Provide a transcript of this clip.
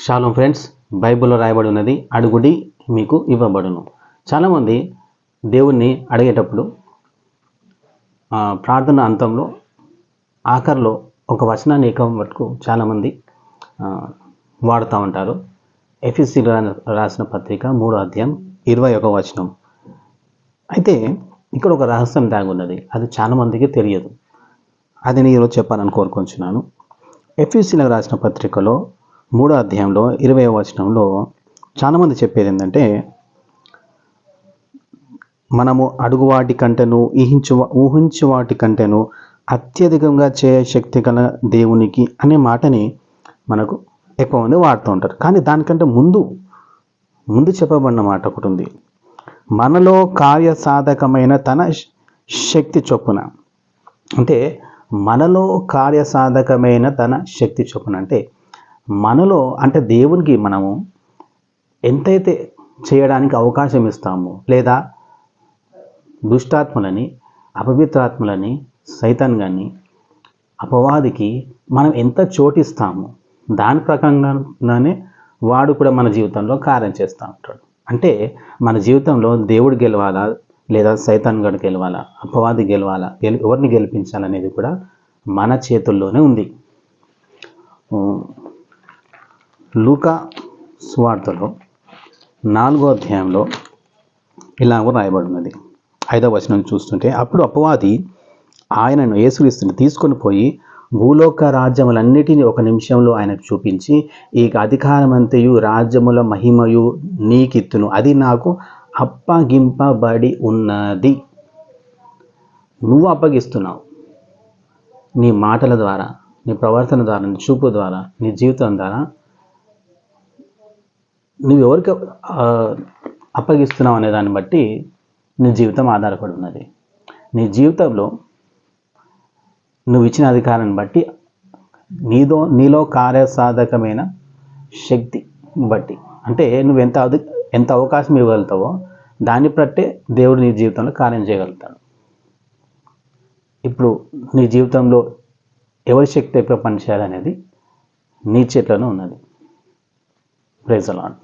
Shalom friends, బైబిల్లో రాయబడి ఉన్నది, అడుగుడి మీకు ఇవ్వబడును. చాలామంది దేవుణ్ణి అడిగేటప్పుడు ప్రార్థన అంతంలో ఆఖరిలో ఒక వచనాన్ని మటుకు చాలామంది వాడుతూ ఉంటారు. ఎఫెసీయులకు రాసిన పత్రిక 3వ అధ్యాయం 21వ వచనం. అయితే ఇక్కడ ఒక రహస్యం దాగి ఉన్నది, అది చాలామందికి తెలియదు. అది నేను ఈరోజు చెప్పాలని కోరుకుంటున్నాను. ఎఫెసీయులకు రాసిన పత్రికలో 3వ అధ్యాయంలో 20వ వచనంలో చాలామంది చెప్పేది ఏంటంటే, మనము అడుగు వాటి కంటేను ఊహించు వాటి కంటేను అత్యధికంగా చేయ శక్తి గల దేవునికి అనే మాటని మనకు ఎక్కువ మంది వాడుతూ ఉంటారు. కానీ దానికంటే ముందు చెప్పబడిన మాట ఒకటి ఉంది. మనలో కార్యసాధకమైన తన శక్తి చొప్పున. అంటే మనలో కార్యసాధకమైన తన శక్తి చొప్పున అంటే మనలో, అంటే దేవునికి మనము ఎంతైతే చేయడానికి అవకాశం ఇస్తామో, లేదా దుష్టాత్మలని, అపవిత్రాత్మలని, సైతాన్ కానీ అపవాదికి మనం ఎంత చోటిస్తామో దాని ప్రకారంగానే వాడు కూడా మన జీవితంలో కార్యం చేస్తూ ఉంటాడు. అంటే మన జీవితంలో దేవుడు గెలవాలా, లేదా సైతాన్ గడు గెలవాలా, అపవాది గెలవాలా, ఎవరిని గెలిపించాలనేది కూడా మన చేతుల్లోనే ఉంది. లూకా సువార్తలో 4వ అధ్యాయంలో ఇలాగ రాయబడి ఉన్నది. 5వ వచనం చూస్తుంటే, అప్పుడు అపవాది ఆయనను, యేసుక్రీస్తుని తీసుకొని పోయి భూలోక రాజ్యములన్నిటినీ ఒక నిమిషంలో ఆయనకు చూపించి, ఈ అధికారమంతయు రాజ్యముల మహిమయు నీకిత్తును, అది నాకు అప్పగింపబడి ఉన్నది. నువ్వు అప్పగిస్తున్నావు. నీ మాటల ద్వారా, నీ ప్రవర్తన ద్వారా, నీ చూపు ద్వారా, నీ జీవితం ద్వారా నువ్వు ఎవరికి అప్పగిస్తున్నావు అనే దాన్ని బట్టి నీ జీవితం ఆధారపడి ఉన్నది. నీ జీవితంలో నువ్వు ఇచ్చిన అధికారాన్ని బట్టి, నీలో కార్యసాధకమైన శక్తి బట్టి, అంటే నువ్వు ఎంత అవకాశం ఇవ్వగలుగుతావో దాన్ని బట్టే దేవుడు నీ జీవితంలో కార్యం చేయగలుగుతాడు. ఇప్పుడు నీ జీవితంలో ఎవరి శక్తి ఎక్కువ పనిచేయాలనేది నీ చేతిలోనే ఉన్నది. Praise the lord.